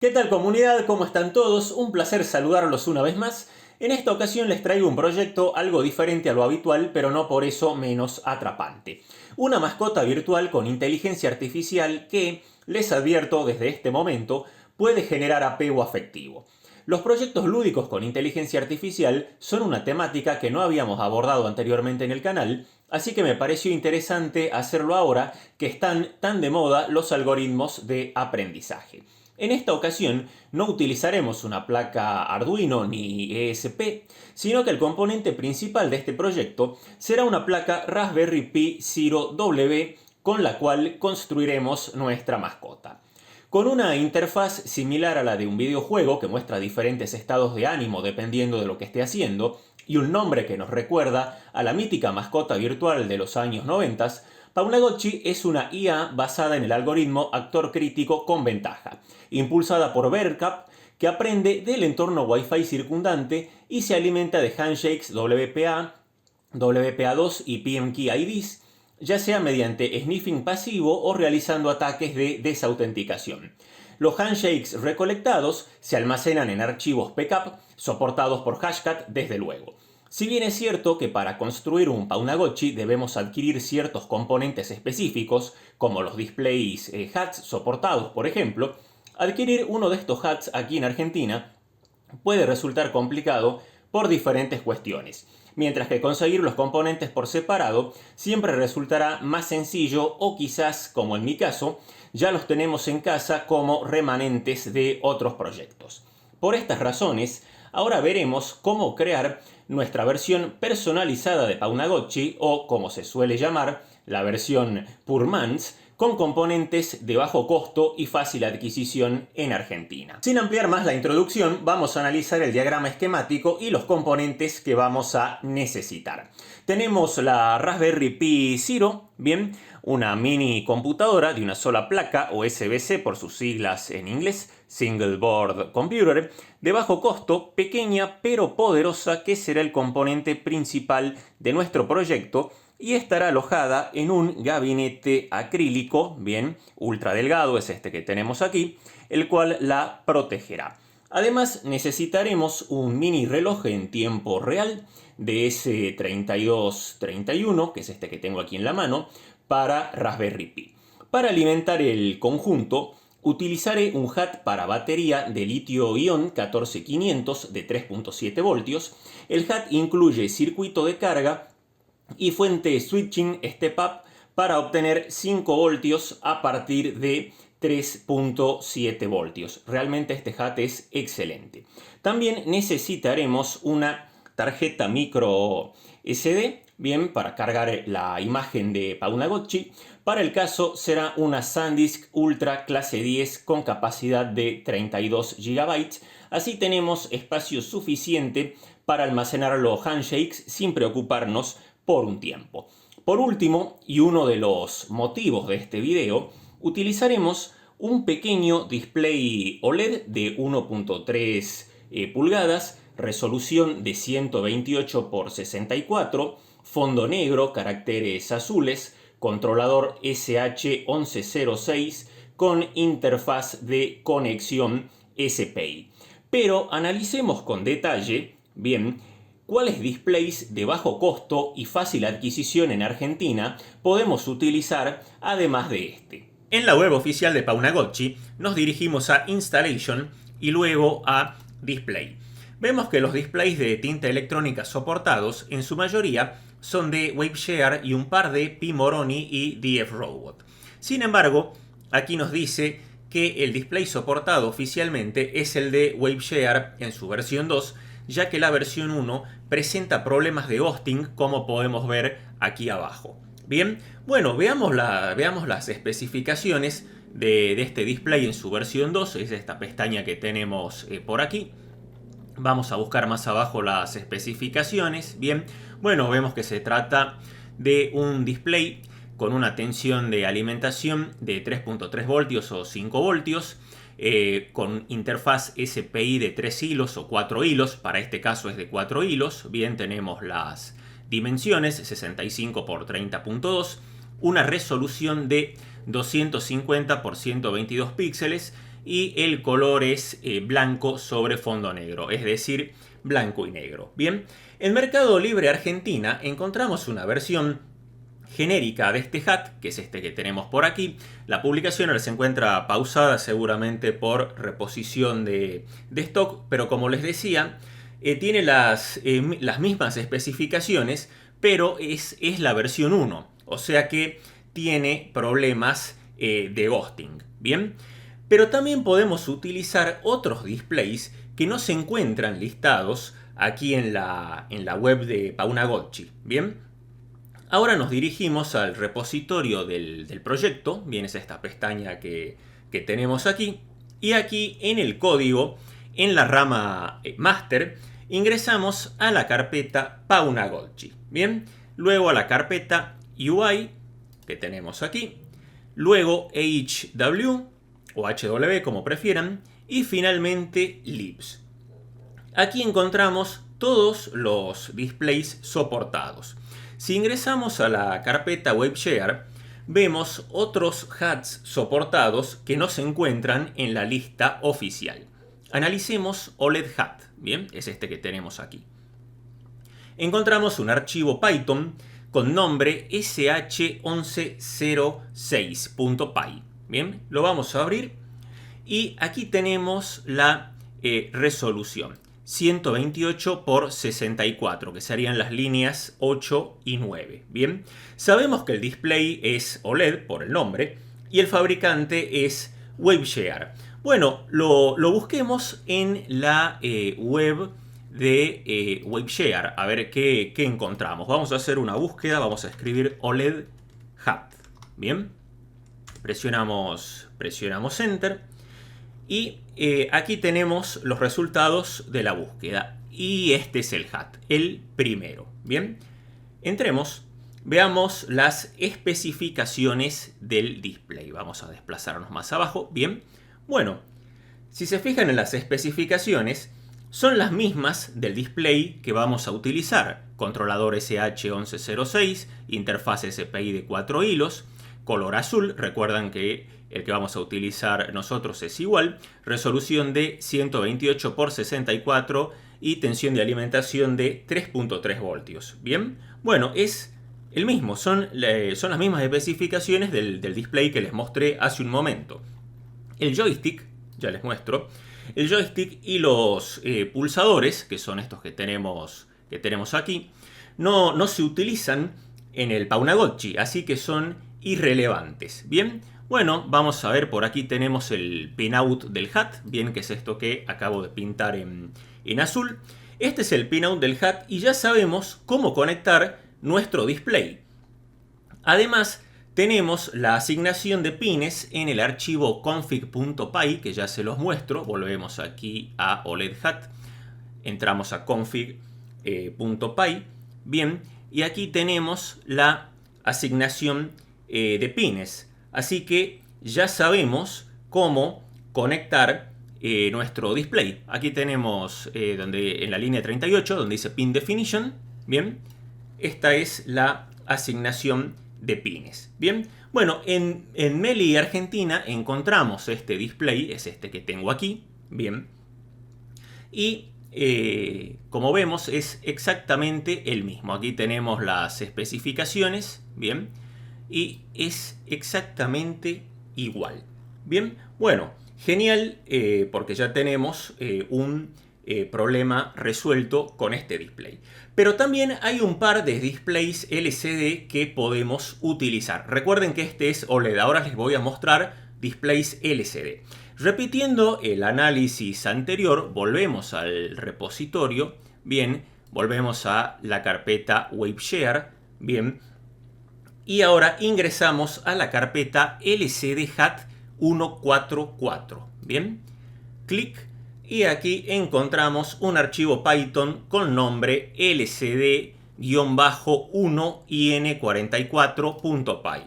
¿Qué tal, comunidad? ¿Cómo están todos? Un placer saludarlos una vez más. En esta ocasión les traigo un proyecto algo diferente a lo habitual, pero no por eso menos atrapante. Una mascota virtual con inteligencia artificial que, les advierto desde este momento, puede generar apego afectivo. Los proyectos lúdicos con inteligencia artificial son una temática que no habíamos abordado anteriormente en el canal, así que me pareció interesante hacerlo ahora que están tan de moda los algoritmos de aprendizaje. En esta ocasión no utilizaremos una placa Arduino ni ESP, sino que el componente principal de este proyecto será una placa Raspberry Pi Zero W con la cual construiremos nuestra mascota. Con una interfaz similar a la de un videojuego que muestra diferentes estados de ánimo dependiendo de lo que esté haciendo, y un nombre que nos recuerda a la mítica mascota virtual de los años 90, Paunagotchi es una IA basada en el algoritmo actor crítico con ventaja, impulsada por Vercap, que aprende del entorno Wi-Fi circundante y se alimenta de handshakes WPA, WPA2 y PMKey IDs, ya sea mediante sniffing pasivo o realizando ataques de desautenticación. Los handshakes recolectados se almacenan en archivos PCAP soportados por Hashcat desde luego. Si bien es cierto que para construir un Paunagotchi debemos adquirir ciertos componentes específicos, como los displays HATs soportados por ejemplo, adquirir uno de estos HATs aquí en Argentina puede resultar complicado por diferentes cuestiones, mientras que conseguir los componentes por separado siempre resultará más sencillo o quizás, como en mi caso, ya los tenemos en casa como remanentes de otros proyectos. Por estas razones, ahora veremos cómo crear nuestra versión personalizada de Paunagotchi, o como se suele llamar, la versión Purmans, con componentes de bajo costo y fácil adquisición en Argentina. Sin ampliar más la introducción, vamos a analizar el diagrama esquemático y los componentes que vamos a necesitar. Tenemos la Raspberry Pi Zero, bien, una mini computadora de una sola placa o SBC por sus siglas en inglés, Single Board Computer, de bajo costo, pequeña pero poderosa, que será el componente principal de nuestro proyecto y estará alojada en un gabinete acrílico, bien, ultra delgado, es este que tenemos aquí, el cual la protegerá. Además necesitaremos un mini reloj en tiempo real de S3231, que es este que tengo aquí en la mano, para Raspberry Pi. Para alimentar el conjunto, utilizaré un HAT para batería de litio-ion 14500 de 3.7 voltios. El HAT incluye circuito de carga y fuente switching step up para obtener 5 voltios a partir de 3.7 voltios. Realmente este HAT es excelente. También necesitaremos una tarjeta micro SD, bien, para cargar la imagen de Paunagotchi. Para el caso será una SanDisk Ultra clase 10 con capacidad de 32 GB. Así tenemos espacio suficiente para almacenar los handshakes sin preocuparnos por un tiempo. Por último, y uno de los motivos de este video, utilizaremos un pequeño display OLED de 1.3 pulgadas, resolución de 128 x 64, fondo negro, caracteres azules, controlador SH1106 con interfaz de conexión SPI. Pero analicemos con detalle, bien, cuáles displays de bajo costo y fácil adquisición en Argentina podemos utilizar además de este. En la web oficial de Paunagotchi nos dirigimos a Installation y luego a Display. Vemos que los displays de tinta electrónica soportados en su mayoría son de Waveshare y un par de Pi-Moroni y DF-Robot. Sin embargo, aquí nos dice que el display soportado oficialmente es el de Waveshare en su versión 2, ya que la versión 1 presenta problemas de ghosting, como podemos ver aquí abajo. Bien, bueno, veamos las especificaciones de este display en su versión 2, es esta pestaña que tenemos por aquí. Vamos a buscar más abajo las especificaciones. Bien, bueno, vemos que se trata de un display con una tensión de alimentación de 3.3 voltios o 5 voltios, con interfaz SPI de 3 hilos o 4 hilos, para este caso es de 4 hilos. Bien, tenemos las dimensiones 65 x 30.2, una resolución de 250 x 122 píxeles y el color es blanco sobre fondo negro, es decir, blanco y negro. Bien, en Mercado Libre Argentina encontramos una versión genérica de este hat, que es este que tenemos por aquí. La publicación ahora se encuentra pausada seguramente por reposición de stock, pero como les decía, tiene las mismas especificaciones, pero es la versión 1, o sea que tiene problemas de ghosting. Bien, pero también podemos utilizar otros displays que no se encuentran listados aquí en la web de Paunagotchi. Bien, ahora nos dirigimos al repositorio del proyecto. Bien, es esta pestaña que tenemos aquí. Y aquí en el código, en la rama master, ingresamos a la carpeta Paunagotchi. Bien, luego a la carpeta UI que tenemos aquí. Luego HW o HW como prefieran. Y finalmente libs. Aquí encontramos todos los displays soportados. Si ingresamos a la carpeta WebShare, vemos otros hats soportados que no se encuentran en la lista oficial. Analicemos OLED hat. Bien, es este que tenemos aquí. Encontramos un archivo Python con nombre sh1106.py. Bien, lo vamos a abrir y aquí tenemos la resolución. 128 por 64, que serían las líneas 8 y 9. Bien, sabemos que el display es OLED por el nombre y el fabricante es WebShare. Bueno, lo busquemos en la web de WebShare, a ver qué encontramos. Vamos a hacer una búsqueda, vamos a escribir OLED hat. Bien, presionamos Enter. Y aquí tenemos los resultados de la búsqueda. Y este es el hat, el primero. Bien, entremos, veamos las especificaciones del display. Vamos a desplazarnos más abajo. Bien, bueno, si se fijan en las especificaciones, son las mismas del display que vamos a utilizar. Controlador SH1106, interfaz SPI de 4 hilos, color azul, recuerdan que el que vamos a utilizar nosotros es igual, resolución de 128 por 64 y tensión de alimentación de 3.3 voltios. Bien, bueno, es el mismo, son las mismas especificaciones del display que les mostré hace un momento. El joystick, ya les muestro, el joystick y los pulsadores, que son estos que tenemos aquí, no se utilizan en el Paunagotchi, así que son irrelevantes. Bien, bueno, vamos a ver, por aquí tenemos el pinout del hat, bien, que es esto que acabo de pintar en azul. Este es el pinout del hat y ya sabemos cómo conectar nuestro display. Además, tenemos la asignación de pines en el archivo config.py, que ya se los muestro. Volvemos aquí a OLED hat, entramos a config.py, bien, y aquí tenemos la asignación de pines. Así que ya sabemos cómo conectar nuestro display. Aquí tenemos en la línea 38, donde dice Pin Definition. Bien, esta es la asignación de pines. Bien, bueno, en Meli Argentina encontramos este display, es este que tengo aquí. Bien, y como vemos es exactamente el mismo. Aquí tenemos las especificaciones. Bien, y es exactamente igual. Bien, bueno, genial, porque ya tenemos un problema resuelto con este display. Pero también hay un par de displays LCD que podemos utilizar. Recuerden que este es OLED. Ahora les voy a mostrar displays LCD. Repitiendo el análisis anterior, volvemos al repositorio. Bien, volvemos a la carpeta WebShare. Bien, y ahora ingresamos a la carpeta LCD hat 144. Bien, clic y aquí encontramos un archivo Python con nombre lcd-1in44.py.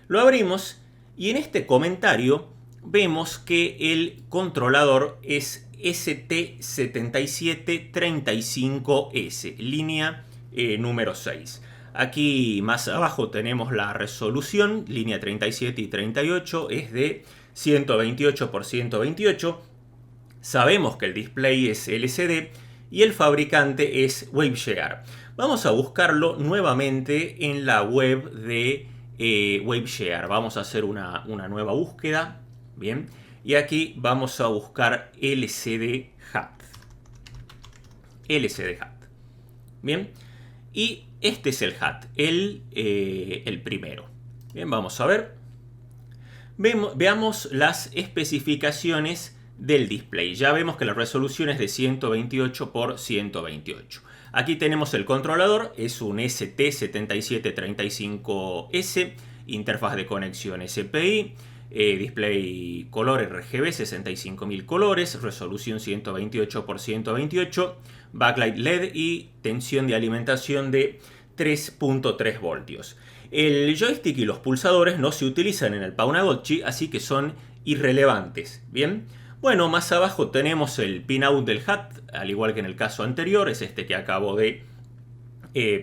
Lo abrimos y en este comentario vemos que el controlador es ST7735S, línea número 6. Aquí más abajo tenemos la resolución, línea 37 y 38 es de 128 por 128. Sabemos que el display es LCD y el fabricante es Waveshare. Vamos a buscarlo nuevamente en la web de Waveshare. Vamos a hacer una nueva búsqueda. Bien. Y aquí vamos a buscar LCD HAT. LCD HAT. Bien. Y este es el HAT, el primero. Bien, vamos a ver. Veamos las especificaciones del display. Ya vemos que la resolución es de 128 por 128. Aquí tenemos el controlador, es un ST7735S, interfaz de conexión SPI, display color RGB 65.000 colores, resolución 128 por 128, backlight LED y tensión de alimentación de 3.3 voltios. El joystick y los pulsadores no se utilizan en el Paunagotchi, así que son irrelevantes. Bien. Bueno, más abajo tenemos el pinout del HAT, al igual que en el caso anterior, es este que acabo de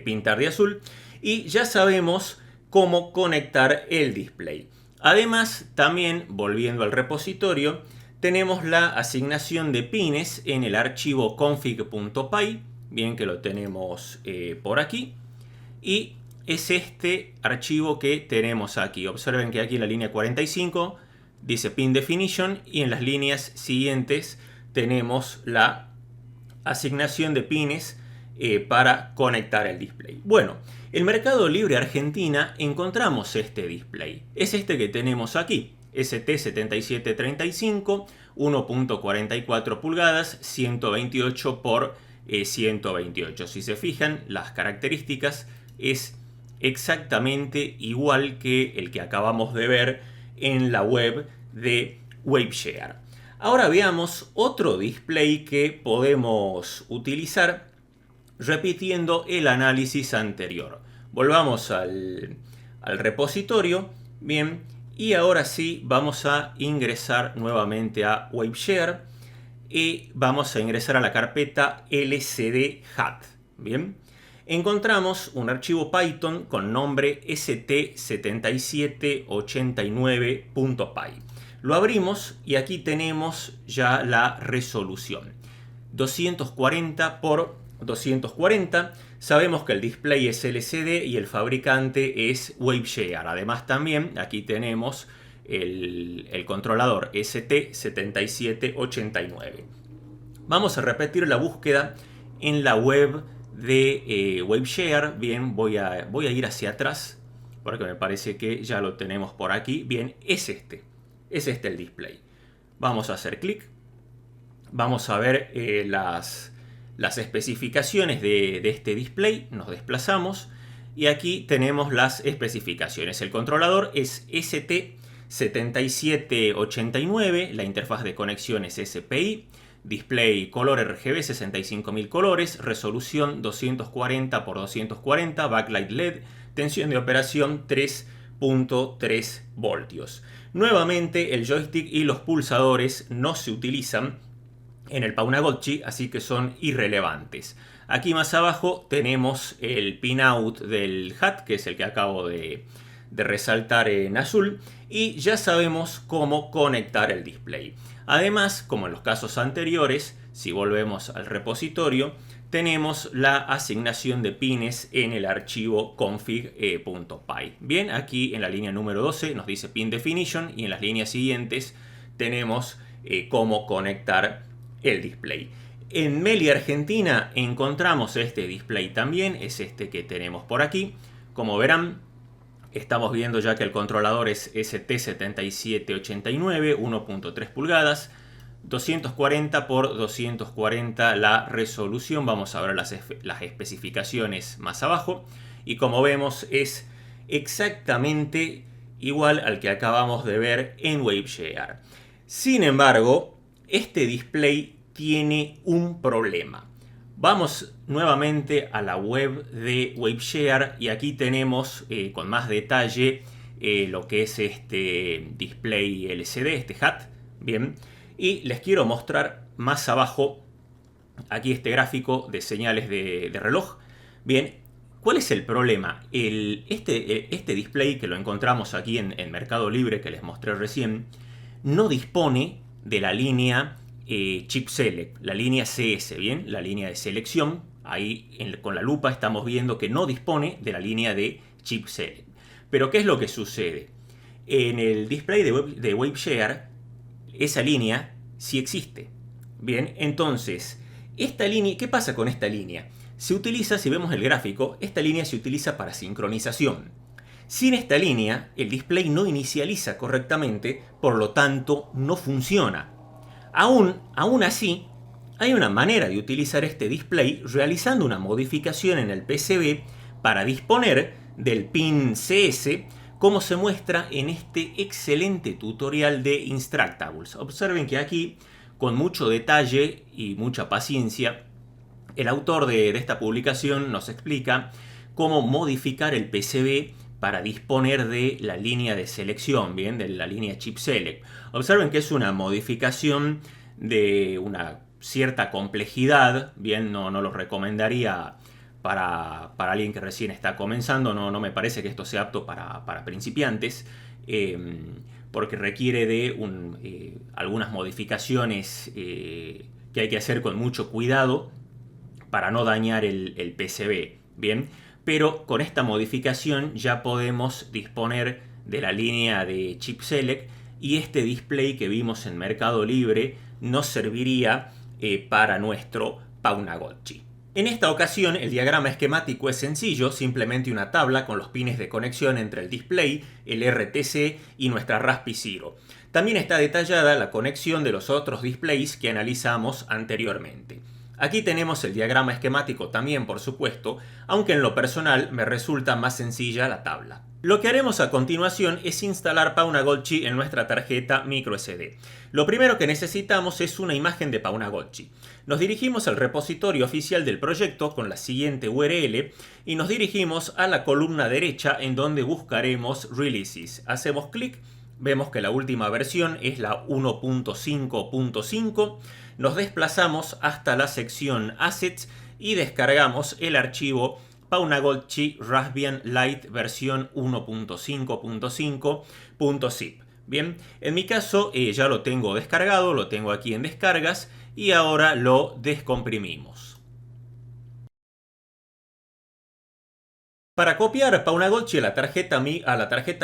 pintar de azul. Y ya sabemos cómo conectar el display. Además, también, volviendo al repositorio, tenemos la asignación de pines en el archivo config.py, bien que lo tenemos por aquí. Y es este archivo que tenemos aquí. Observen que aquí en la línea 45 dice Pin Definition y en las líneas siguientes tenemos la asignación de pines para conectar el display. Bueno, en Mercado Libre Argentina encontramos este display. Es este que tenemos aquí. ST7735, 1.44 pulgadas, 128 por 128. Si se fijan, las características es exactamente igual que el que acabamos de ver en la web de Waveshare. Ahora veamos otro display que podemos utilizar repitiendo el análisis anterior. Volvamos al repositorio. Bien, y ahora sí vamos a ingresar nuevamente a Waveshare y vamos a ingresar a la carpeta LCD HAT. Bien. Encontramos un archivo Python con nombre st7789.py. Lo abrimos y aquí tenemos ya la resolución. 240 por 240. Sabemos que el display es LCD y el fabricante es Waveshare. Además también aquí tenemos el controlador ST7789. Vamos a repetir la búsqueda en la web de Waveshare. Bien, voy a ir hacia atrás porque me parece que ya lo tenemos por aquí. Bien, es este el display. Vamos a hacer clic. Vamos a ver las especificaciones de este display. Nos desplazamos y aquí tenemos las especificaciones. El controlador es ST7789, la interfaz de conexión es SPI, display color RGB 65.000 colores, resolución 240 por 240, backlight LED, tensión de operación 3.3 voltios. Nuevamente el joystick y los pulsadores no se utilizan en el Paunagotchi, así que son irrelevantes. Aquí más abajo tenemos el pinout del HAT, que es el que acabo de resaltar en azul, y ya sabemos cómo conectar el display. Además, como en los casos anteriores, si volvemos al repositorio, tenemos la asignación de pines en el archivo config.py. Bien, aquí en la línea número 12 nos dice Pin Definition y en las líneas siguientes tenemos cómo conectar el display. En Meli Argentina encontramos este display también, es este que tenemos por aquí. Como verán, estamos viendo ya que el controlador es ST7789, 1.3 pulgadas, 240 por 240 la resolución. Vamos a ver las especificaciones más abajo. Y como vemos es exactamente igual al que acabamos de ver en Waveshare. Sin embargo, este display tiene un problema. Vamos nuevamente a la web de Waveshare y aquí tenemos con más detalle lo que es este display LCD, este HAT. Bien, y les quiero mostrar más abajo aquí este gráfico de señales de reloj. Bien, ¿cuál es el problema? Este display que lo encontramos aquí en Mercado Libre que les mostré recién no dispone de la línea Chip Select, la línea CS, ¿bien? La línea de selección. Ahí con la lupa estamos viendo que no dispone de la línea de Chip Select. Pero ¿qué es lo que sucede? En el display de WaveShare, esa línea sí existe. Bien, entonces, esta línea, ¿qué pasa con esta línea? Se utiliza, si vemos el gráfico, esta línea se utiliza para sincronización. Sin esta línea, el display no inicializa correctamente, por lo tanto, no funciona. Aún así, hay una manera de utilizar este display realizando una modificación en el PCB para disponer del pin CS, como se muestra en este excelente tutorial de Instructables. Observen que aquí, con mucho detalle y mucha paciencia, el autor de esta publicación nos explica cómo modificar el PCB para disponer de la línea de selección, bien, de la línea Chip Select. Observen que es una modificación de una cierta complejidad, bien, no lo recomendaría para alguien que recién está comenzando, no me parece que esto sea apto para principiantes, porque requiere de algunas modificaciones que hay que hacer con mucho cuidado para no dañar el PCB, bien. Pero con esta modificación ya podemos disponer de la línea de Chip Select y este display que vimos en Mercado Libre nos serviría para nuestro Paunagotchi. En esta ocasión el diagrama esquemático es sencillo, simplemente una tabla con los pines de conexión entre el display, el RTC y nuestra Raspi Zero. También está detallada la conexión de los otros displays que analizamos anteriormente. Aquí tenemos el diagrama esquemático también, por supuesto, aunque en lo personal me resulta más sencilla la tabla. Lo que haremos a continuación es instalar Paunagotchi en nuestra tarjeta microSD. Lo primero que necesitamos es una imagen de Paunagotchi. Nos dirigimos al repositorio oficial del proyecto con la siguiente URL y nos dirigimos a la columna derecha en donde buscaremos Releases. Hacemos clic. Vemos que la última versión es la 1.5.5. Nos desplazamos hasta la sección Assets y descargamos el archivo Paunagotchi Raspbian Lite versión 1.5.5.zip. Bien, en mi caso ya lo tengo descargado, lo tengo aquí en descargas y ahora lo descomprimimos. Para copiar Paunagotchi a la tarjeta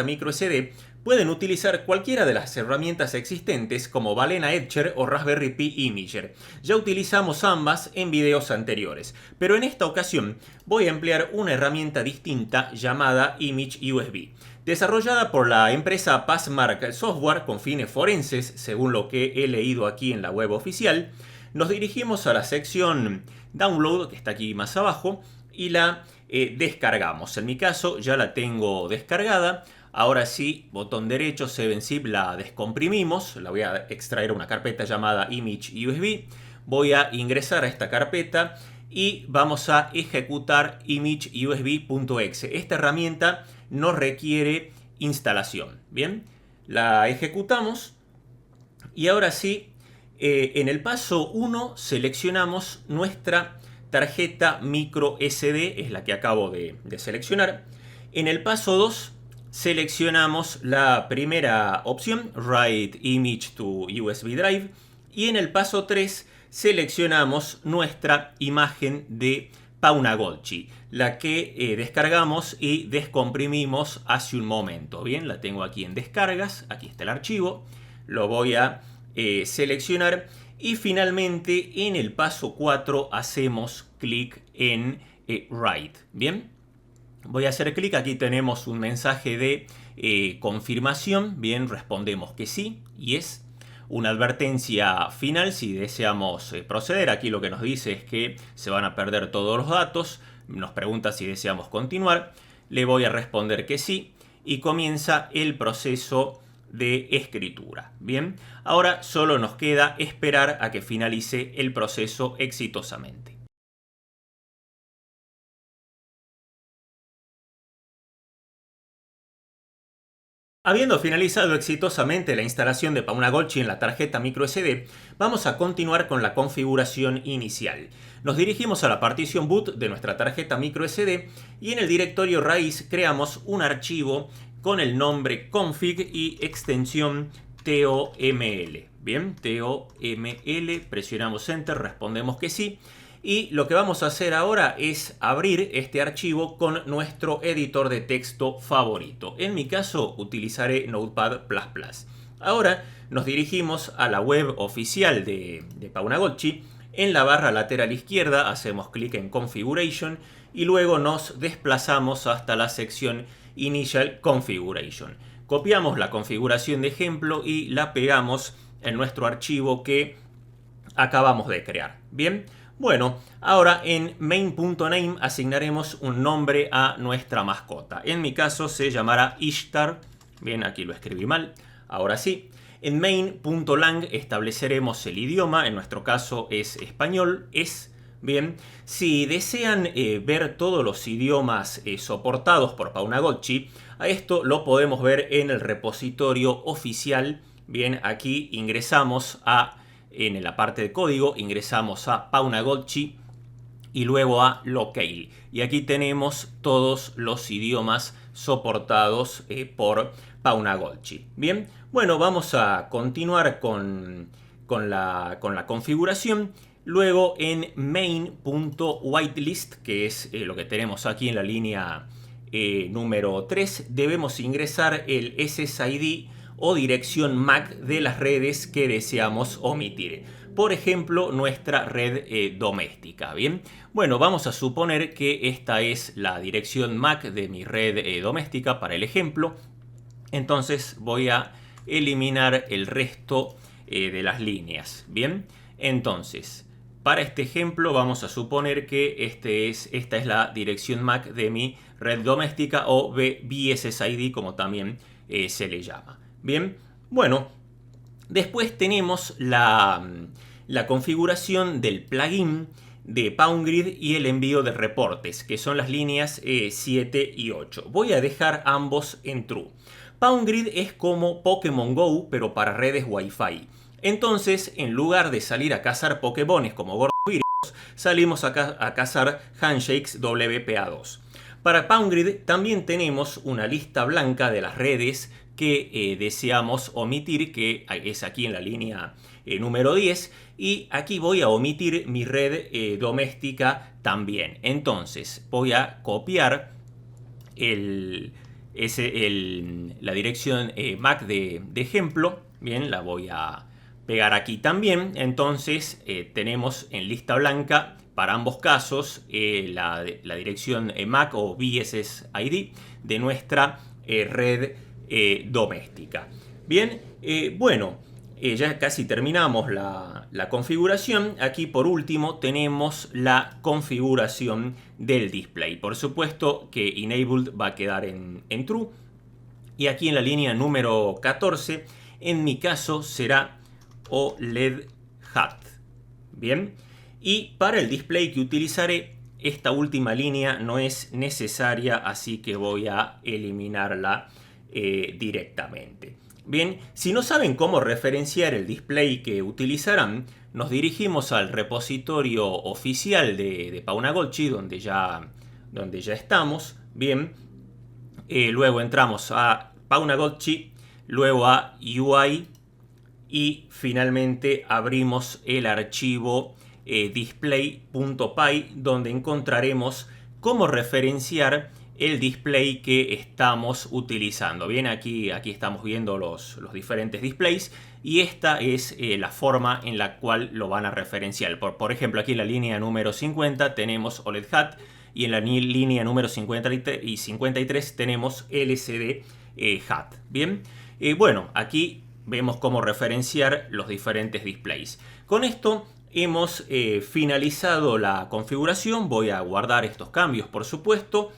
microSD pueden utilizar cualquiera de las herramientas existentes como Balena Etcher o Raspberry Pi Imager. Ya utilizamos ambas en videos anteriores, pero en esta ocasión voy a emplear una herramienta distinta llamada Image USB. Desarrollada por la empresa Passmark Software con fines forenses, según lo que he leído aquí en la web oficial, nos dirigimos a la sección Download, que está aquí más abajo, y la descargamos. En mi caso ya la tengo descargada. Ahora sí, botón derecho, 7-zip, la descomprimimos. La voy a extraer a una carpeta llamada Image USB. Voy a ingresar a esta carpeta y vamos a ejecutar imageusb.exe. Esta herramienta no requiere instalación. Bien, la ejecutamos y ahora sí, en el paso 1 seleccionamos nuestra tarjeta micro SD, es la que acabo de seleccionar. En el paso 2 seleccionamos la primera opción, Write Image to USB Drive. Y en el paso 3 seleccionamos nuestra imagen de Paunagotchi, la que descargamos y descomprimimos hace un momento. Bien, la tengo aquí en descargas, aquí está el archivo. Lo voy a seleccionar. Y finalmente en el paso 4 hacemos clic en Write. Bien, voy a hacer clic, aquí tenemos un mensaje de confirmación. Bien, respondemos que sí y es una advertencia final si deseamos proceder. Aquí lo que nos dice es que se van a perder todos los datos. Nos pregunta si deseamos continuar. Le voy a responder que sí y comienza el proceso de escritura. Bien, ahora solo nos queda esperar a que finalice el proceso exitosamente. Habiendo finalizado exitosamente la instalación de Paunagotchi en la tarjeta microSD, vamos a continuar con la configuración inicial. Nos dirigimos a la partición boot de nuestra tarjeta microSD y en el directorio raíz creamos un archivo con el nombre config y extensión TOML. Bien, TOML, presionamos Enter, respondemos que sí. Y lo que vamos a hacer ahora es abrir este archivo con nuestro editor de texto favorito. En mi caso utilizaré Notepad++. Ahora nos dirigimos a la web oficial de Paunagotchi. En la barra lateral izquierda hacemos clic en Configuration y luego nos desplazamos hasta la sección Initial Configuration. Copiamos la configuración de ejemplo y la pegamos en nuestro archivo que acabamos de crear. Bien, bueno, ahora en main.name asignaremos un nombre a nuestra mascota. En mi caso se llamará Ishtar. Bien, aquí lo escribí mal. Ahora sí. En main.lang estableceremos el idioma. En nuestro caso es español. Bien, si desean ver todos los idiomas soportados por Paunagotchi, a esto lo podemos ver en el repositorio oficial. Bien, aquí ingresamos en la parte de código, ingresamos a Paunagotchi y luego a Locale. Y aquí tenemos todos los idiomas soportados por Paunagotchi. Bien, bueno, vamos a continuar con la configuración. Luego en main.whitelist, que es lo que tenemos aquí en la línea número 3, debemos ingresar el SSID o dirección MAC de las redes que deseamos omitir. Por ejemplo, nuestra red doméstica. Bien, bueno, vamos a suponer que esta es la dirección MAC de mi red doméstica para el ejemplo. Entonces voy a eliminar el resto de las líneas. Bien, entonces para este ejemplo vamos a suponer que esta es la dirección MAC de mi red doméstica o BSSID, como también se le llama. Bien, bueno, después tenemos la configuración del plugin de PoundGrid y el envío de reportes, que son las líneas 7 y 8. Voy a dejar ambos en true. PoundGrid es como Pokémon Go, pero para redes Wi-Fi. Entonces, en lugar de salir a cazar Pokémones como gordovirus, salimos a cazar Handshakes WPA2. Para PoundGrid también tenemos una lista blanca de las redes que deseamos omitir, que es aquí en la línea número 10, y aquí voy a omitir mi red doméstica también. Entonces voy a copiar la dirección MAC de ejemplo. Bien, la voy a pegar aquí también. Entonces tenemos en lista blanca para ambos casos la dirección MAC o BSSID de nuestra red doméstica. Bien, bueno, ya casi terminamos la configuración. Aquí por último tenemos la configuración del display. Por supuesto que enabled va a quedar en true. Y aquí en la línea número 14, en mi caso será OLED HUD. Bien, y para el display que utilizaré, esta última línea no es necesaria, así que voy a eliminarla directamente. Bien, si no saben cómo referenciar el display que utilizarán, nos dirigimos al repositorio oficial de Paunagotchi, donde ya estamos. Bien, luego entramos a Paunagotchi, luego a UI y finalmente abrimos el archivo display.py, donde encontraremos cómo referenciar el display que estamos utilizando. Bien, aquí estamos viendo los diferentes displays y esta es la forma en la cual lo van a referenciar. Por ejemplo, aquí en la línea número 50 tenemos OLED HUD y en la línea número 50 y 53 tenemos LCD HUD. Bien, bueno, aquí vemos cómo referenciar los diferentes displays. Con esto hemos finalizado la configuración. Voy a guardar estos cambios, por supuesto.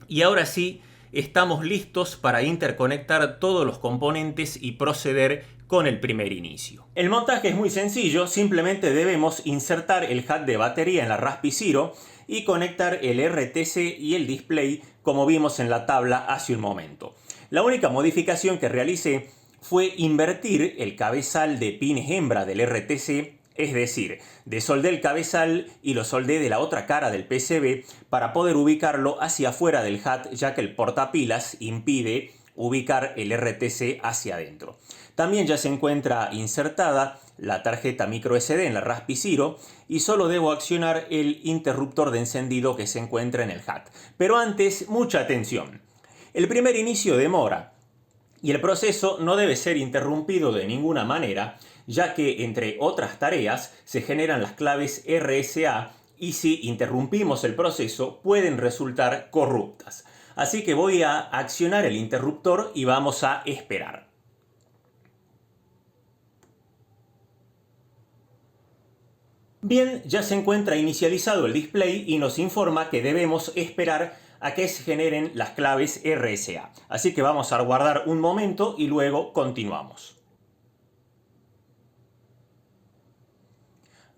Y ahora sí, estamos listos para interconectar todos los componentes y proceder con el primer inicio. El montaje es muy sencillo, simplemente debemos insertar el HUD de batería en la Raspi Zero y conectar el RTC y el display como vimos en la tabla hace un momento. La única modificación que realicé fue invertir el cabezal de pines hembra del RTC, es decir, desoldé el cabezal y lo soldé de la otra cara del PCB para poder ubicarlo hacia afuera del HUD, ya que el portapilas impide ubicar el RTC hacia adentro. También ya se encuentra insertada la tarjeta microSD en la Raspi Zero y solo debo accionar el interruptor de encendido que se encuentra en el HAT. Pero antes, mucha atención. El primer inicio demora y el proceso no debe ser interrumpido de ninguna manera, ya que entre otras tareas se generan las claves RSA y si interrumpimos el proceso pueden resultar corruptas. Así que voy a accionar el interruptor y vamos a esperar. Bien, ya se encuentra inicializado el display y nos informa que debemos esperar a que se generen las claves RSA. Así que vamos a guardar un momento y luego continuamos.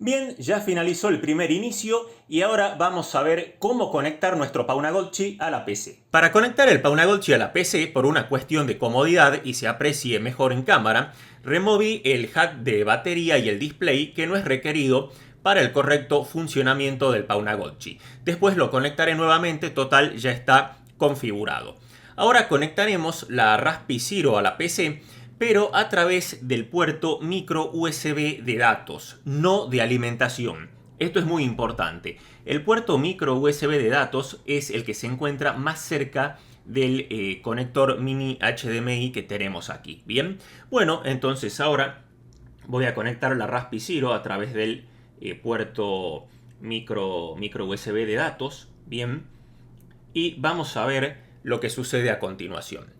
Bien, ya finalizó el primer inicio y ahora vamos a ver cómo conectar nuestro Paunagotchi a la PC. Para conectar el Paunagotchi a la PC, por una cuestión de comodidad y se aprecie mejor en cámara, removí el HUD de batería y el display que no es requerido para el correcto funcionamiento del Paunagotchi. Después lo conectaré nuevamente, total ya está configurado. Ahora conectaremos la Raspi Zero a la PC, pero a través del puerto micro USB de datos, no de alimentación. Esto es muy importante. El puerto micro USB de datos es el que se encuentra más cerca del conector mini HDMI que tenemos aquí. Bien, bueno, entonces ahora voy a conectar la Raspi Zero a través del puerto micro USB de datos. Bien, y vamos a ver lo que sucede a continuación.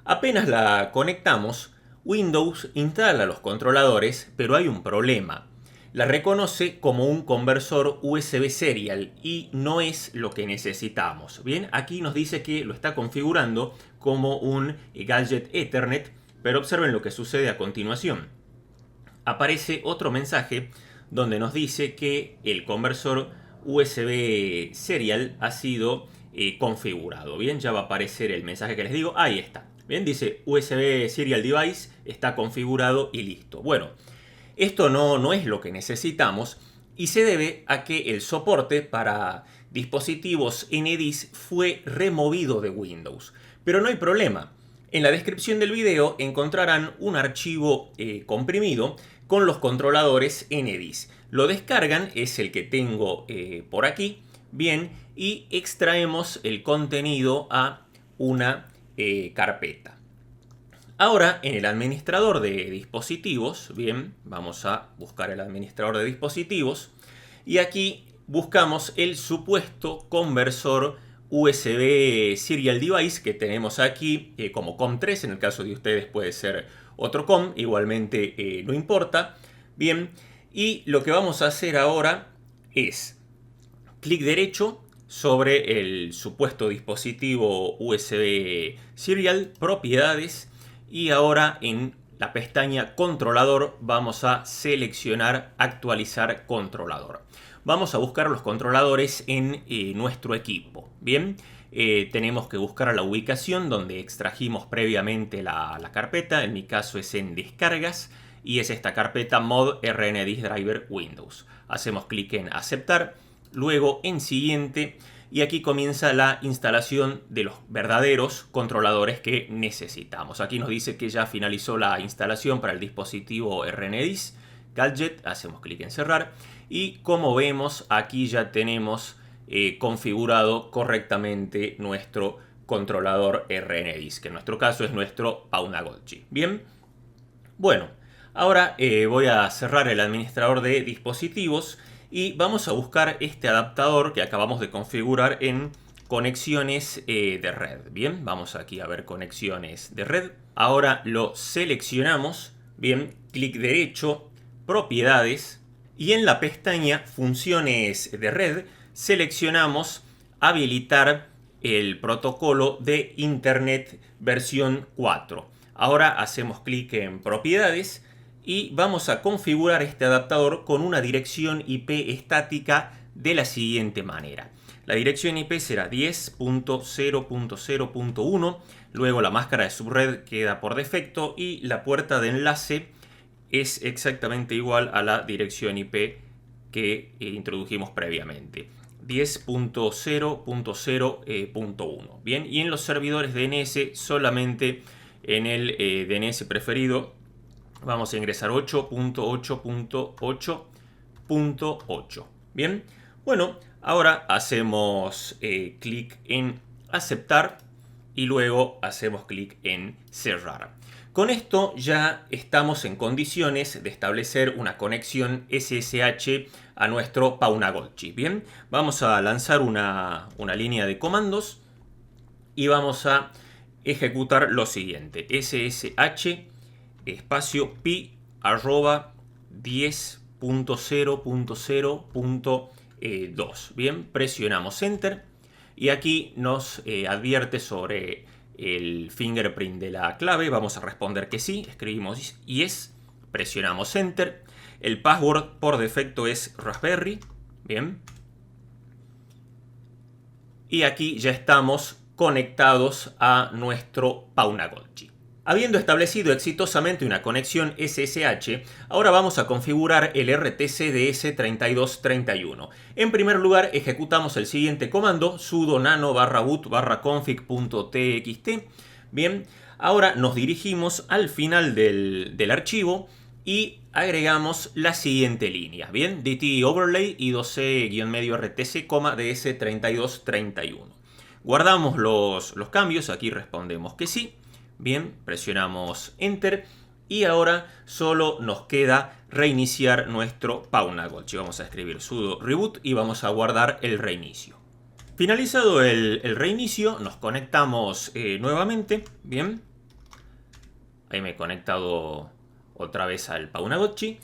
Apenas la conectamos, Windows instala los controladores, pero hay un problema. La reconoce como un conversor USB Serial y no es lo que necesitamos. Bien, aquí nos dice que lo está configurando como un gadget Ethernet, pero observen lo que sucede a continuación. Aparece otro mensaje donde nos dice que el conversor USB Serial ha sido configurado. Bien, ya va a aparecer el mensaje que les digo. Ahí está. Bien, dice USB Serial Device está configurado y listo. Bueno, esto no es lo que necesitamos y se debe a que el soporte para dispositivos NDIS fue removido de Windows. Pero no hay problema. En la descripción del video encontrarán un archivo comprimido con los controladores NDIS. Lo descargan, es el que tengo por aquí, bien, y extraemos el contenido a una carpeta. Ahora, en el administrador de dispositivos, bien, vamos a buscar el administrador de dispositivos y aquí buscamos el supuesto conversor USB Serial Device que tenemos aquí como COM3, en el caso de ustedes puede ser otro COM, igualmente no importa. Bien, y lo que vamos a hacer ahora es clic derecho sobre el supuesto dispositivo USB Serial, propiedades, y ahora en la pestaña controlador vamos a seleccionar actualizar controlador. Vamos a buscar los controladores en nuestro equipo. Bien, tenemos que buscar la ubicación donde extrajimos previamente la carpeta. En mi caso es en descargas y es esta carpeta mod RNDisk driver Windows. Hacemos clic en aceptar, luego en siguiente y aquí comienza la instalación de los verdaderos controladores que necesitamos. Aquí nos dice que ya finalizó la instalación para el dispositivo RNDisk Gadget. Hacemos clic en cerrar y como vemos aquí ya tenemos configurado correctamente nuestro controlador RNDisk, que en nuestro caso es nuestro Paunagotchi. Bien, bueno, ahora voy a cerrar el administrador de dispositivos y vamos a buscar este adaptador que acabamos de configurar en conexiones de red. Bien, vamos aquí a ver conexiones de red. Ahora lo seleccionamos. Bien, clic derecho, propiedades. Y en la pestaña funciones de red seleccionamos habilitar el protocolo de Internet versión 4. Ahora hacemos clic en propiedades y vamos a configurar este adaptador con una dirección IP estática de la siguiente manera. La dirección IP será 10.0.0.1, luego la máscara de subred queda por defecto y la puerta de enlace es exactamente igual a la dirección IP que introdujimos previamente. 10.0.0.1. Bien, y en los servidores DNS solamente en el DNS preferido vamos a ingresar 8.8.8.8. Bien, bueno, ahora hacemos clic en aceptar y luego hacemos clic en cerrar. Con esto ya estamos en condiciones de establecer una conexión SSH a nuestro Paunagotchi. Bien, vamos a lanzar una línea de comandos y vamos a ejecutar lo siguiente: SSH espacio pi arroba 10.0.0.2. Bien, presionamos enter y aquí nos advierte sobre el fingerprint de la clave. Vamos a responder que sí, escribimos yes, presionamos enter. El password por defecto es Raspberry. Bien, y aquí ya estamos conectados a nuestro Paunagotchi. Habiendo establecido exitosamente una conexión SSH, ahora vamos a configurar el RTC DS3231. En primer lugar, ejecutamos el siguiente comando: sudo nano /boot /config.txt. Bien, ahora nos dirigimos al final del archivo y agregamos la siguiente línea. Bien, dt overlay i2c-rtc, ds3231. Guardamos los cambios, aquí respondemos que sí. Bien, presionamos enter y ahora solo nos queda reiniciar nuestro Paunagotchi. Vamos a escribir sudo reboot y vamos a guardar el reinicio. Finalizado el reinicio, nos conectamos nuevamente. Bien, ahí me he conectado otra vez al Paunagotchi.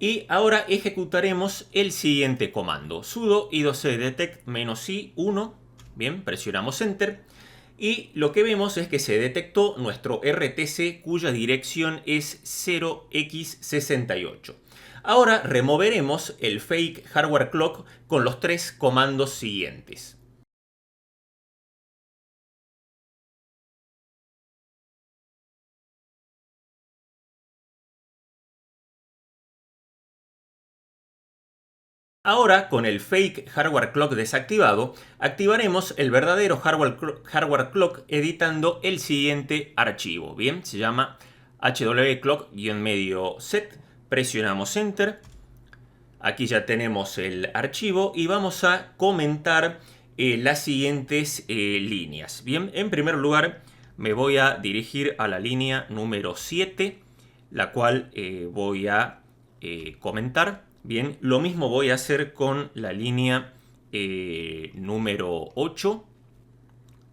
Y ahora ejecutaremos el siguiente comando: sudo i2c detect -i1. Bien, presionamos enter. Y lo que vemos es que se detectó nuestro RTC cuya dirección es 0x68. Ahora removeremos el fake hardware clock con los tres comandos siguientes. Ahora, con el fake hardware clock desactivado, activaremos el verdadero hardware clock editando el siguiente archivo. Bien, se llama hwclock-set. Presionamos enter. Aquí ya tenemos el archivo y vamos a comentar las siguientes líneas. Bien, en primer lugar me voy a dirigir a la línea número 7, la cual voy a comentar. Bien, lo mismo voy a hacer con la línea número 8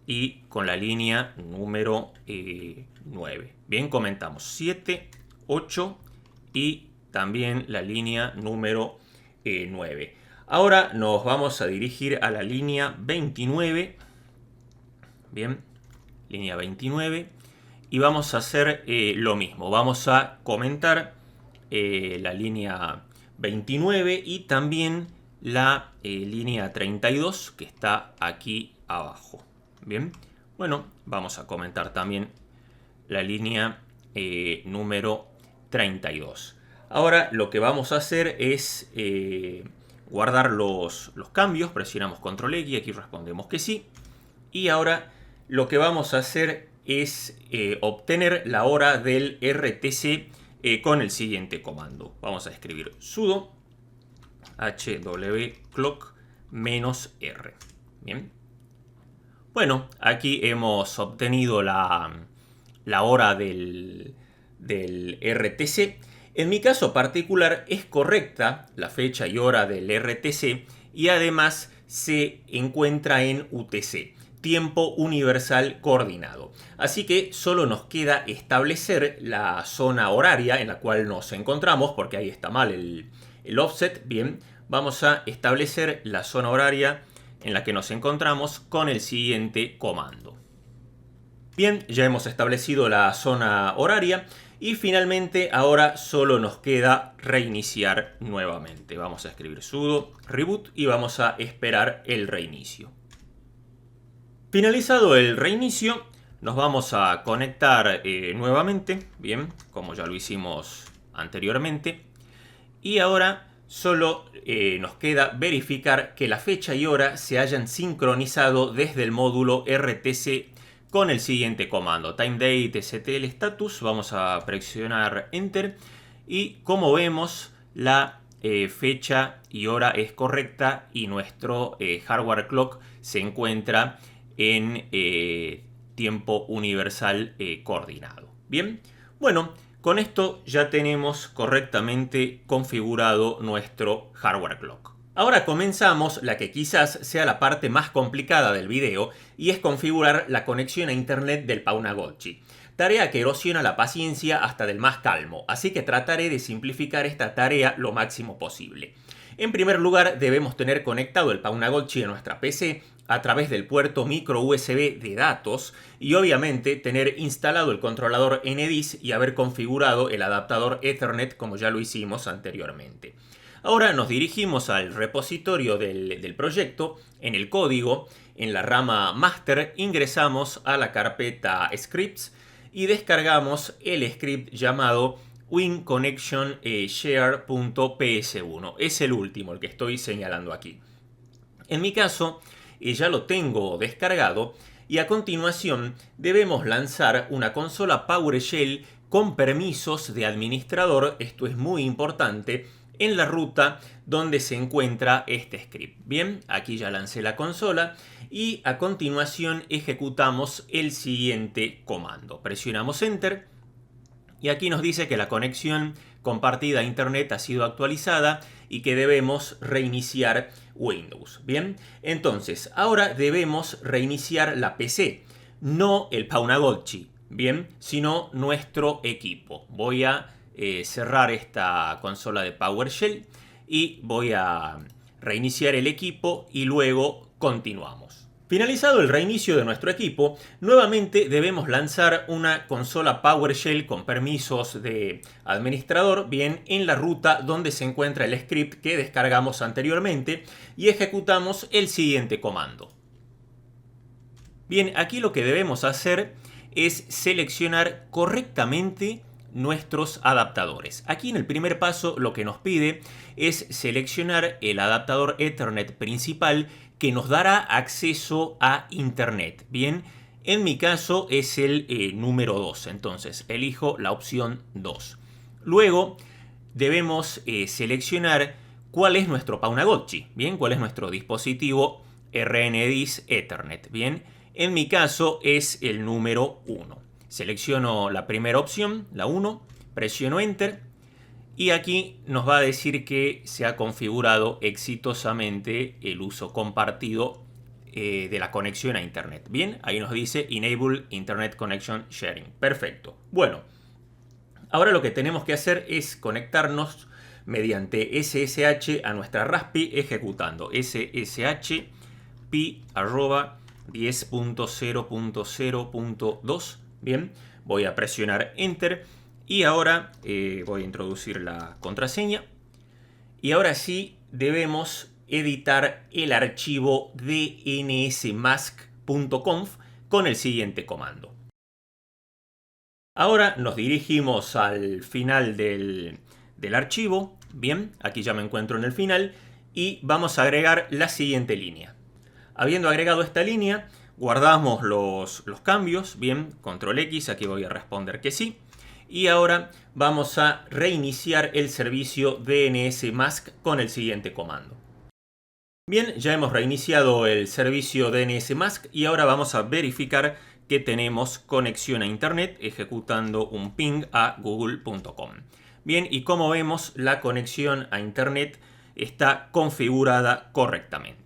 y con la línea número 9. Bien, comentamos 7, 8 y también la línea número 9. Ahora nos vamos a dirigir a la línea 29. Bien, línea 29. Y vamos a hacer lo mismo. Vamos a comentar la línea 29 y también la línea 32 que está aquí abajo. Bien, bueno, vamos a comentar también la línea número 32. Ahora lo que vamos a hacer es guardar los cambios. Presionamos control X y aquí respondemos que sí. Y ahora lo que vamos a hacer es obtener la hora del RTC con el siguiente comando. Vamos a escribir sudo hwclock -r. Bien. Bueno, aquí hemos obtenido la hora del RTC. En mi caso particular es correcta la fecha y hora del RTC y además se encuentra en UTC, tiempo universal coordinado. Así que solo nos queda establecer la zona horaria en la cual nos encontramos, porque ahí está mal el offset. Bien, vamos a establecer la zona horaria en la que nos encontramos con el siguiente comando. Bien, ya hemos establecido la zona horaria y finalmente ahora solo nos queda reiniciar nuevamente. Vamos a escribir sudo reboot y vamos a esperar el reinicio. Finalizado el reinicio, nos vamos a conectar nuevamente, bien, como ya lo hicimos anteriormente. Y ahora Solo nos queda verificar que la fecha y hora se hayan sincronizado desde el módulo RTC con el siguiente comando, timedate stl status. Vamos a presionar Enter y como vemos la fecha y hora es correcta y nuestro hardware clock se encuentra en tiempo universal coordinado. Bien, bueno, con esto ya tenemos correctamente configurado nuestro hardware clock. Ahora comenzamos la que quizás sea la parte más complicada del video y es configurar la conexión a internet del Paunagotchi. Tarea que erosiona la paciencia hasta del más calmo, así que trataré de simplificar esta tarea lo máximo posible. En primer lugar, debemos tener conectado el Paunagotchi a nuestra PC a través del puerto micro USB de datos y obviamente tener instalado el controlador NDIS y haber configurado el adaptador Ethernet como ya lo hicimos anteriormente. Ahora nos dirigimos al repositorio del proyecto, en el código, en la rama master, ingresamos a la carpeta scripts y descargamos el script llamado winconnectionshare.ps1. Es el último, el que estoy señalando aquí. En mi caso, ya lo tengo descargado y a continuación debemos lanzar una consola PowerShell con permisos de administrador, esto es muy importante, en la ruta donde se encuentra este script. Bien, aquí ya lancé la consola y a continuación ejecutamos el siguiente comando. Presionamos Enter y aquí nos dice que la conexión compartida a internet ha sido actualizada y que debemos reiniciar Windows. Bien, entonces ahora debemos reiniciar la PC, no el Paunagotchi, bien, sino nuestro equipo. Voy a cerrar esta consola de PowerShell y voy a reiniciar el equipo y luego continuamos. Finalizado el reinicio de nuestro equipo, nuevamente debemos lanzar una consola PowerShell con permisos de administrador, bien, en la ruta donde se encuentra el script que descargamos anteriormente y ejecutamos el siguiente comando. Bien, aquí lo que debemos hacer es seleccionar correctamente nuestros adaptadores. Aquí en el primer paso lo que nos pide es seleccionar el adaptador Ethernet principal que nos dará acceso a internet. Bien, en mi caso es el número 2, entonces elijo la opción 2. Luego debemos seleccionar cuál es nuestro Paunagotchi, bien, cuál es nuestro dispositivo RNDIS Ethernet. Bien, en mi caso es el número 1. Selecciono la primera opción, la 1, presiono Enter y aquí nos va a decir que se ha configurado exitosamente el uso compartido de la conexión a internet. Bien, ahí nos dice Enable Internet Connection Sharing. Perfecto. Bueno, ahora lo que tenemos que hacer es conectarnos mediante SSH a nuestra Raspi ejecutando SSH pi @10.0.0.2. Bien, voy a presionar Enter y ahora voy a introducir la contraseña. Y ahora sí debemos editar el archivo dnsmask.conf con el siguiente comando. Ahora nos dirigimos al final del archivo. Bien, aquí ya me encuentro en el final y vamos a agregar la siguiente línea. Habiendo agregado esta línea, guardamos los cambios. Bien, control X, aquí voy a responder que sí. Y ahora vamos a reiniciar el servicio DNSMask con el siguiente comando. Bien, ya hemos reiniciado el servicio DNSMask y ahora vamos a verificar que tenemos conexión a internet ejecutando un ping a google.com. Bien, y como vemos, la conexión a internet está configurada correctamente.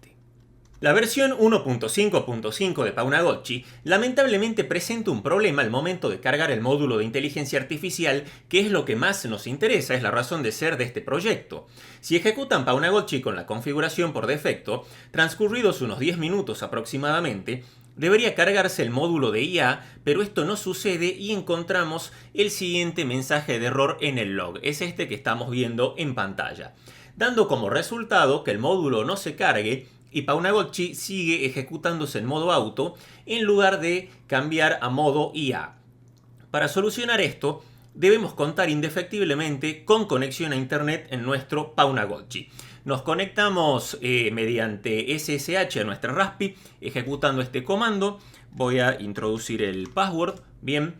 La versión 1.5.5 de Paunagotchi lamentablemente presenta un problema al momento de cargar el módulo de inteligencia artificial, que es lo que más nos interesa, es la razón de ser de este proyecto. Si ejecutan Paunagotchi con la configuración por defecto, transcurridos unos 10 minutos aproximadamente, debería cargarse el módulo de IA, pero esto no sucede y encontramos el siguiente mensaje de error en el log. Es este que estamos viendo en pantalla, dando como resultado que el módulo no se cargue y Paunagotchi sigue ejecutándose en modo auto en lugar de cambiar a modo IA. Para solucionar esto, debemos contar indefectiblemente con conexión a internet en nuestro Paunagotchi. Nos conectamos mediante SSH a nuestra Raspi ejecutando este comando. Voy a introducir el password, bien.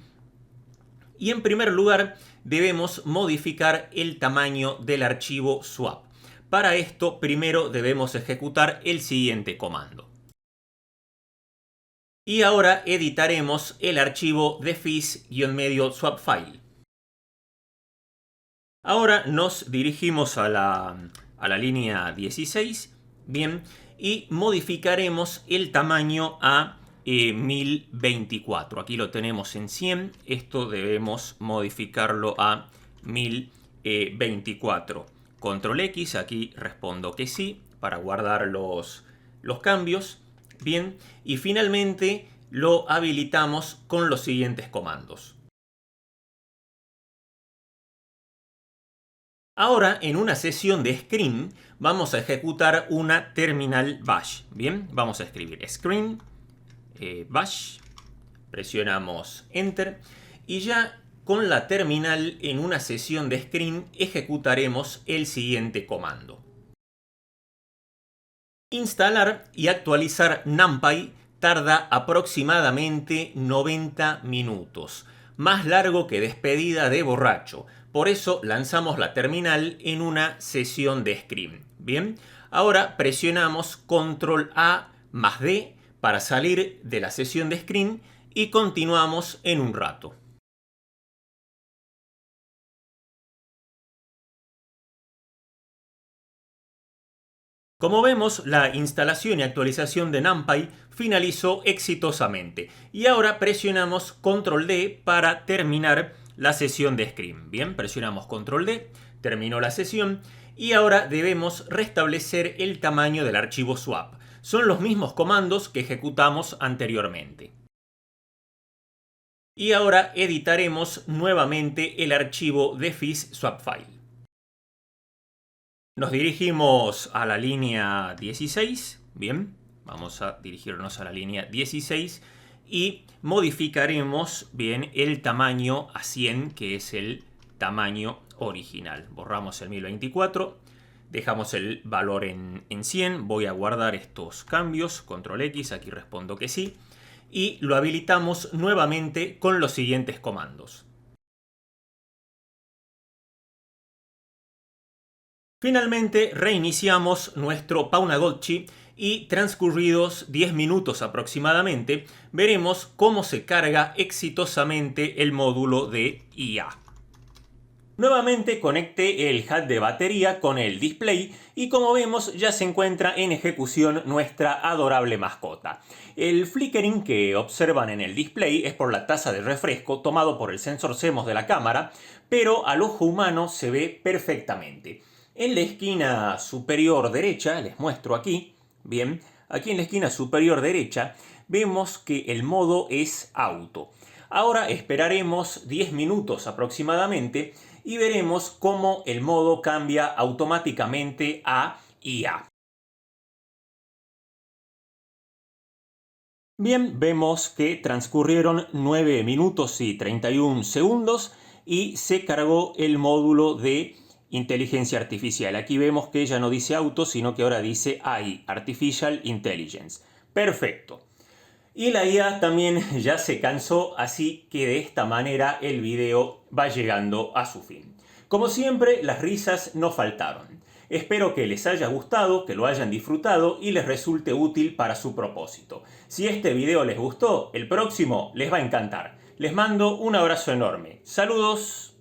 Y en primer lugar debemos modificar el tamaño del archivo swap. Para esto primero debemos ejecutar el siguiente comando. Y ahora editaremos el archivo defis-medio swap file. Ahora nos dirigimos a la línea 16, bien, y modificaremos el tamaño a 1024. Aquí lo tenemos en 100, esto debemos modificarlo a 1024. Control X, aquí respondo que sí, para guardar los cambios. Bien, y finalmente lo habilitamos con los siguientes comandos. Ahora, en una sesión de screen, vamos a ejecutar una terminal bash. Bien, vamos a escribir screen bash, presionamos enter y ya con la terminal en una sesión de screen ejecutaremos el siguiente comando. Instalar y actualizar NumPy tarda aproximadamente 90 minutos, más largo que despedida de borracho. Por eso lanzamos la terminal en una sesión de screen. Bien, ahora presionamos Control A más D para salir de la sesión de screen y continuamos en un rato. Como vemos, la instalación y actualización de NumPy finalizó exitosamente. Y ahora presionamos Control D para terminar la sesión de screen. Bien, presionamos Control D, terminó la sesión y ahora debemos restablecer el tamaño del archivo swap. Son los mismos comandos que ejecutamos anteriormente. Y ahora editaremos nuevamente el archivo defis swap file. Nos dirigimos a la línea 16, bien, vamos a dirigirnos a la línea 16 y modificaremos bien el tamaño a 100, que es el tamaño original. Borramos el 1024, dejamos el valor en 100, voy a guardar estos cambios, Control X, aquí respondo que sí, y lo habilitamos nuevamente con los siguientes comandos. Finalmente reiniciamos nuestro Paunagotchi y transcurridos 10 minutos aproximadamente veremos cómo se carga exitosamente el módulo de IA. Nuevamente conecté el HUD de batería con el display y como vemos ya se encuentra en ejecución nuestra adorable mascota. El flickering que observan en el display es por la tasa de refresco tomado por el sensor CMOS de la cámara, pero al ojo humano se ve perfectamente. En la esquina superior derecha, les muestro aquí, bien, aquí en la esquina superior derecha vemos que el modo es auto. Ahora esperaremos 10 minutos aproximadamente y veremos cómo el modo cambia automáticamente a IA. Bien, vemos que transcurrieron 9 minutos y 31 segundos y se cargó el módulo de inteligencia artificial. Aquí vemos que ya no dice auto, sino que ahora dice AI, Artificial Intelligence. Perfecto. Y la IA también ya se cansó, así que de esta manera el video va llegando a su fin. Como siempre, las risas no faltaron. Espero que les haya gustado, que lo hayan disfrutado y les resulte útil para su propósito. Si este video les gustó, el próximo les va a encantar. Les mando un abrazo enorme. Saludos.